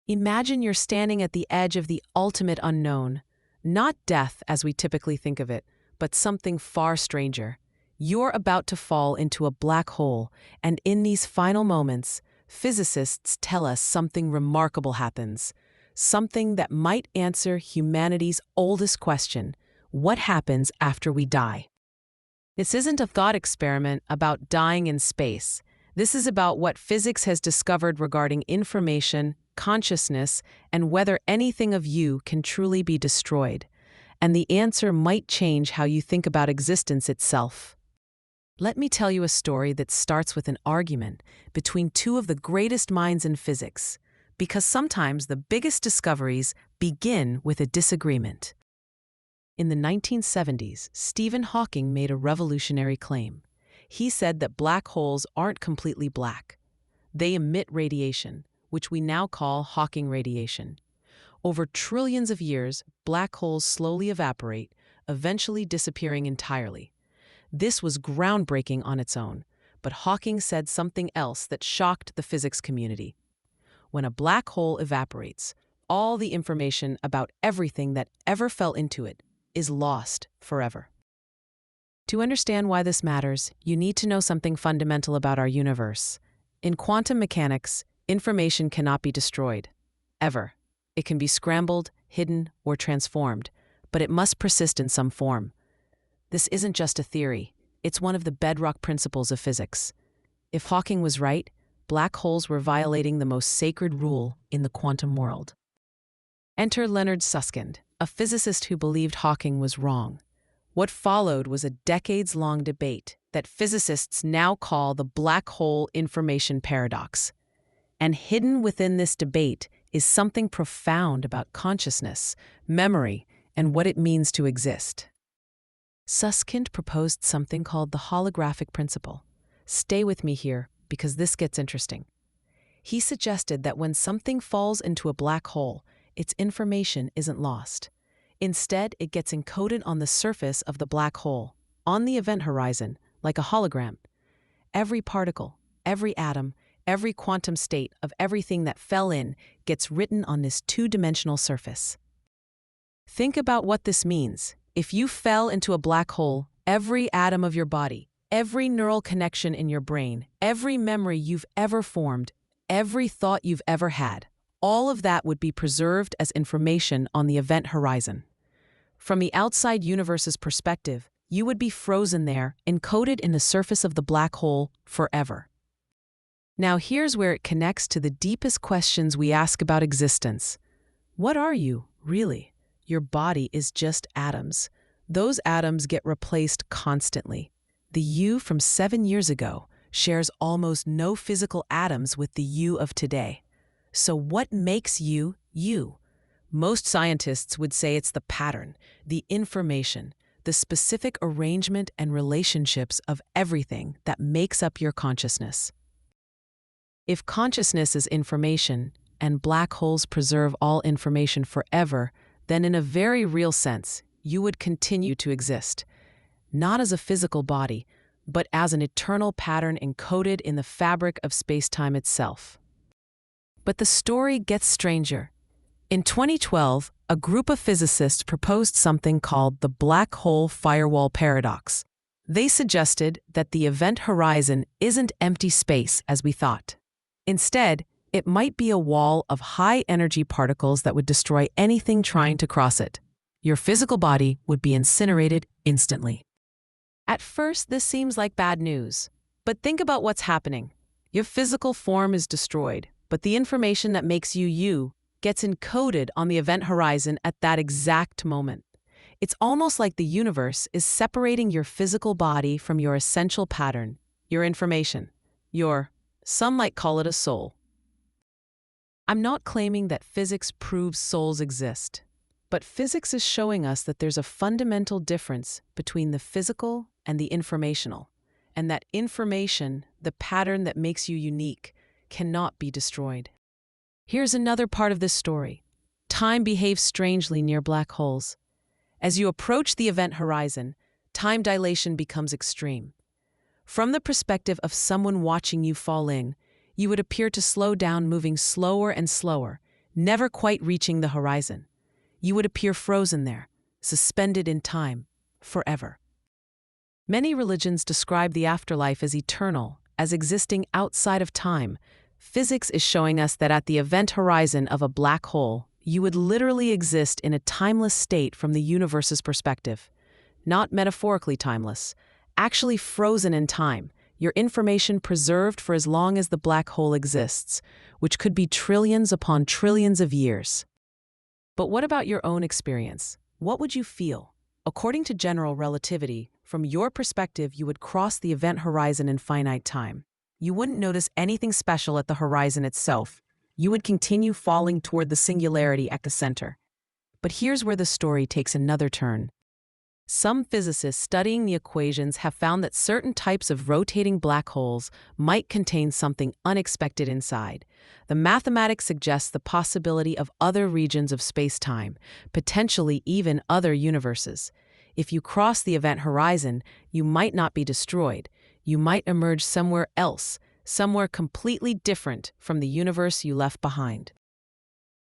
Imagine you're standing at the edge of the ultimate unknown. Not death as we typically think of it, but something far stranger. You're about to fall into a black hole, and in these final moments, physicists tell us something remarkable happens. Something that might answer humanity's oldest question: what happens after we die? This isn't a thought experiment about dying in space. This is about what physics has discovered regarding information, consciousness, and whether anything of you can truly be destroyed. And the answer might change how you think about existence itself. Let me tell you a story that starts with an argument between two of the greatest minds in physics, because sometimes the biggest discoveries begin with a disagreement. In the 1970s, Stephen Hawking made a revolutionary claim. He said that black holes aren't completely black. They emit radiation, which we now call Hawking radiation. Over trillions of years, black holes slowly evaporate, eventually disappearing entirely. This was groundbreaking on its own, but Hawking said something else that shocked the physics community. When a black hole evaporates, all the information about everything that ever fell into it is lost forever. To understand why this matters, you need to know something fundamental about our universe. In quantum mechanics, information cannot be destroyed, ever. It can be scrambled, hidden, or transformed, but it must persist in some form. This isn't just a theory, it's one of the bedrock principles of physics. If Hawking was right, black holes were violating the most sacred rule in the quantum world. Enter Leonard Susskind, a physicist who believed Hawking was wrong. What followed was a decades-long debate that physicists now call the black hole information paradox. And hidden within this debate is something profound about consciousness, memory, and what it means to exist. Susskind proposed something called the Holographic Principle. Stay with me here, because this gets interesting. He suggested that when something falls into a black hole, its information isn't lost. Instead, it gets encoded on the surface of the black hole, on the event horizon, like a hologram. Every particle, every atom, every quantum state of everything that fell in gets written on this two-dimensional surface. Think about what this means. If you fell into a black hole, every atom of your body, every neural connection in your brain, every memory you've ever formed, every thought you've ever had, all of that would be preserved as information on the event horizon. From the outside universe's perspective, you would be frozen there, encoded in the surface of the black hole forever. Now here's where it connects to the deepest questions we ask about existence. What are you, really? Your body is just atoms. Those atoms get replaced constantly. The you from 7 years ago shares almost no physical atoms with the you of today. So what makes you, you? Most scientists would say it's the pattern, the information, the specific arrangement and relationships of everything that makes up your consciousness. If consciousness is information, and black holes preserve all information forever, then in a very real sense, you would continue to exist. Not as a physical body, but as an eternal pattern encoded in the fabric of spacetime itself. But the story gets stranger. In 2012, a group of physicists proposed something called the black hole firewall paradox. They suggested that the event horizon isn't empty space as we thought. Instead, it might be a wall of high-energy particles that would destroy anything trying to cross it. Your physical body would be incinerated instantly. At first, this seems like bad news. But think about what's happening. Your physical form is destroyed, but the information that makes you you gets encoded on the event horizon at that exact moment. It's almost like the universe is separating your physical body from your essential pattern, your information, some might call it a soul. I'm not claiming that physics proves souls exist, but physics is showing us that there's a fundamental difference between the physical and the informational, and that information, the pattern that makes you unique, cannot be destroyed. Here's another part of this story. Time behaves strangely near black holes. As you approach the event horizon, time dilation becomes extreme. From the perspective of someone watching you fall in, you would appear to slow down, moving slower and slower, never quite reaching the horizon. You would appear frozen there, suspended in time, forever. Many religions describe the afterlife as eternal, as existing outside of time. Physics is showing us that at the event horizon of a black hole, you would literally exist in a timeless state from the universe's perspective. Not metaphorically timeless, actually frozen in time, your information preserved for as long as the black hole exists, which could be trillions upon trillions of years. But what about your own experience? What would you feel? According to general relativity, from your perspective, you would cross the event horizon in finite time. You wouldn't notice anything special at the horizon itself. You would continue falling toward the singularity at the center. But here's where the story takes another turn. Some physicists studying the equations have found that certain types of rotating black holes might contain something unexpected inside. The mathematics suggests the possibility of other regions of space-time, potentially even other universes. If you cross the event horizon, you might not be destroyed. You might emerge somewhere else, somewhere completely different from the universe you left behind.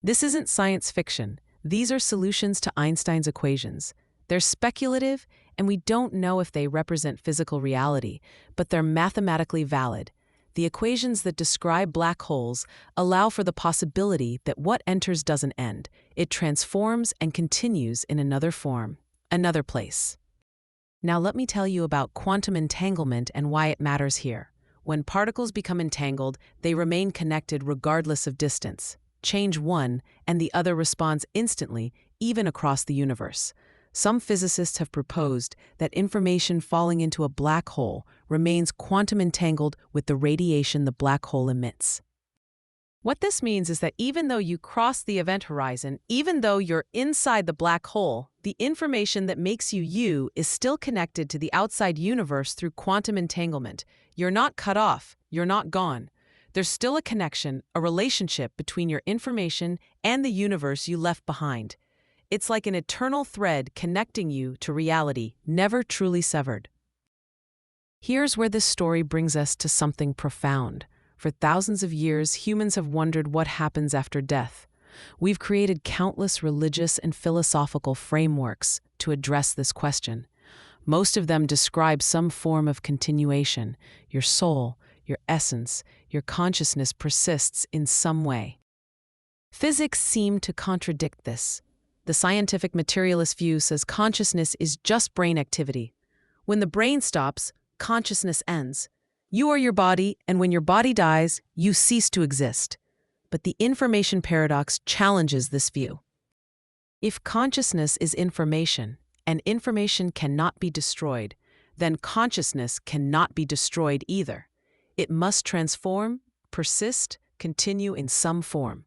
This isn't science fiction. These are solutions to Einstein's equations. They're speculative, and we don't know if they represent physical reality, but they're mathematically valid. The equations that describe black holes allow for the possibility that what enters doesn't end. It transforms and continues in another form, another place. Now let me tell you about quantum entanglement and why it matters here. When particles become entangled, they remain connected regardless of distance. Change one, and the other responds instantly, even across the universe. Some physicists have proposed that information falling into a black hole remains quantum entangled with the radiation the black hole emits. What this means is that even though you cross the event horizon, even though you're inside the black hole, the information that makes you you is still connected to the outside universe through quantum entanglement. You're not cut off, you're not gone. There's still a connection, a relationship between your information and the universe you left behind. It's like an eternal thread connecting you to reality, never truly severed. Here's where this story brings us to something profound. For thousands of years, humans have wondered what happens after death. We've created countless religious and philosophical frameworks to address this question. Most of them describe some form of continuation. Your soul, your essence, your consciousness persists in some way. Physics seem to contradict this. The scientific materialist view says consciousness is just brain activity. When the brain stops, consciousness ends. You are your body, and when your body dies, you cease to exist. But the information paradox challenges this view. If consciousness is information, and information cannot be destroyed, then consciousness cannot be destroyed either. It must transform, persist, continue in some form.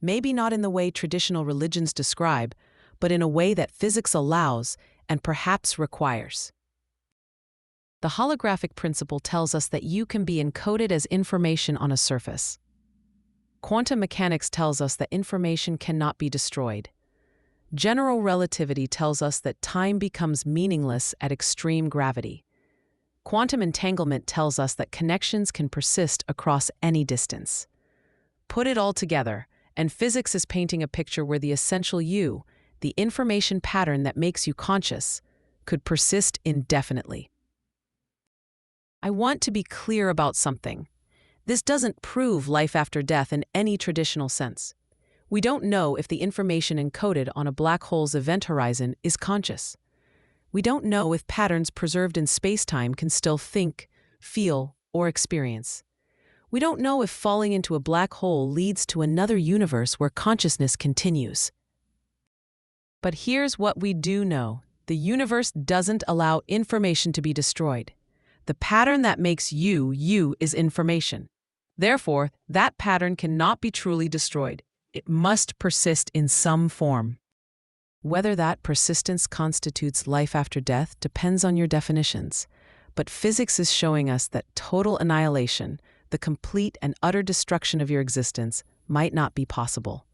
Maybe not in the way traditional religions describe, but in a way that physics allows and perhaps requires. The holographic principle tells us that you can be encoded as information on a surface. Quantum mechanics tells us that information cannot be destroyed. General relativity tells us that time becomes meaningless at extreme gravity. Quantum entanglement tells us that connections can persist across any distance. Put it all together, and physics is painting a picture where the essential you, the information pattern that makes you conscious, could persist indefinitely. I want to be clear about something. This doesn't prove life after death in any traditional sense. We don't know if the information encoded on a black hole's event horizon is conscious. We don't know if patterns preserved in spacetime can still think, feel, or experience. We don't know if falling into a black hole leads to another universe where consciousness continues. But here's what we do know. The universe doesn't allow information to be destroyed. The pattern that makes you, you is information. Therefore, that pattern cannot be truly destroyed. It must persist in some form. Whether that persistence constitutes life after death depends on your definitions. But physics is showing us that total annihilation, the complete and utter destruction of your existence, might not be possible.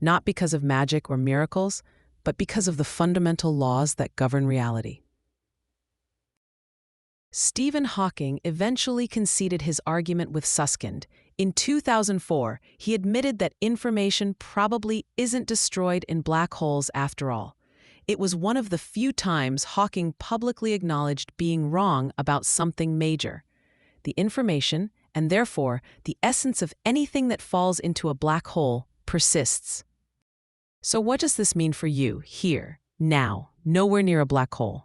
Not because of magic or miracles, but because of the fundamental laws that govern reality. Stephen Hawking eventually conceded his argument with Susskind. In 2004, he admitted that information probably isn't destroyed in black holes after all. It was one of the few times Hawking publicly acknowledged being wrong about something major. The information, and therefore the essence of anything that falls into a black hole, persists. So what does this mean for you, here, now, nowhere near a black hole?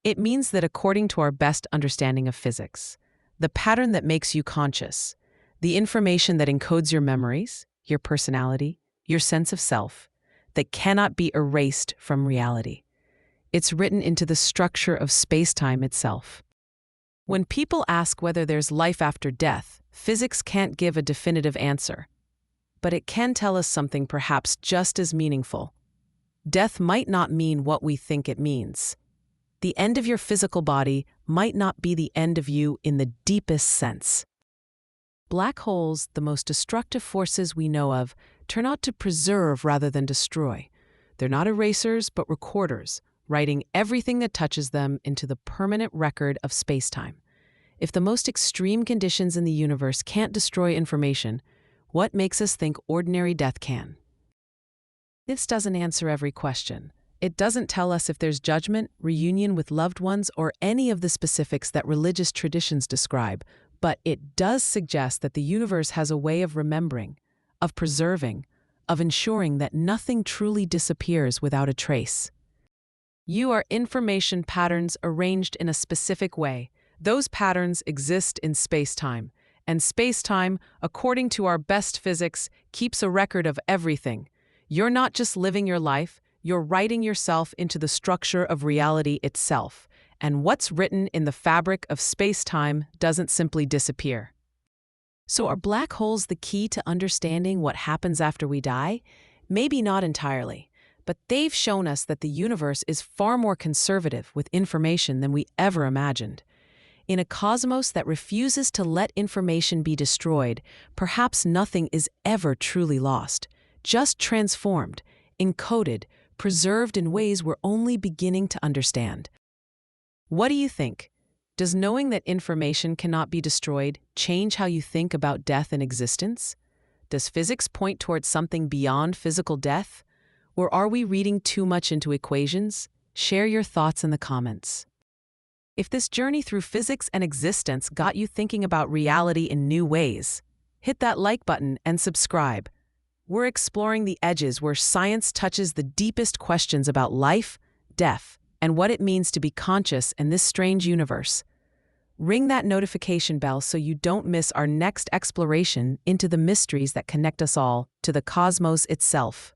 It means that according to our best understanding of physics, the pattern that makes you conscious, the information that encodes your memories, your personality, your sense of self, that cannot be erased from reality. It's written into the structure of spacetime itself. When people ask whether there's life after death, physics can't give a definitive answer. But it can tell us something perhaps just as meaningful. Death might not mean what we think it means. The end of your physical body might not be the end of you in the deepest sense. Black holes, the most destructive forces we know of, turn out to preserve rather than destroy. They're not erasers, but recorders, writing everything that touches them into the permanent record of spacetime. If the most extreme conditions in the universe can't destroy information, what makes us think ordinary death can? This doesn't answer every question. It doesn't tell us if there's judgment, reunion with loved ones, or any of the specifics that religious traditions describe, but it does suggest that the universe has a way of remembering, of preserving, of ensuring that nothing truly disappears without a trace. You are information patterns arranged in a specific way. Those patterns exist in space-time, and space-time, according to our best physics, keeps a record of everything. You're not just living your life, you're writing yourself into the structure of reality itself, and what's written in the fabric of space-time doesn't simply disappear. So are black holes the key to understanding what happens after we die? Maybe not entirely, but they've shown us that the universe is far more conservative with information than we ever imagined. In a cosmos that refuses to let information be destroyed, perhaps nothing is ever truly lost, just transformed, encoded, preserved in ways we're only beginning to understand. What do you think? Does knowing that information cannot be destroyed change how you think about death and existence? Does physics point towards something beyond physical death? Or are we reading too much into equations? Share your thoughts in the comments. If this journey through physics and existence got you thinking about reality in new ways, hit that like button and subscribe. We're exploring the edges where science touches the deepest questions about life, death, and what it means to be conscious in this strange universe. Ring that notification bell so you don't miss our next exploration into the mysteries that connect us all to the cosmos itself.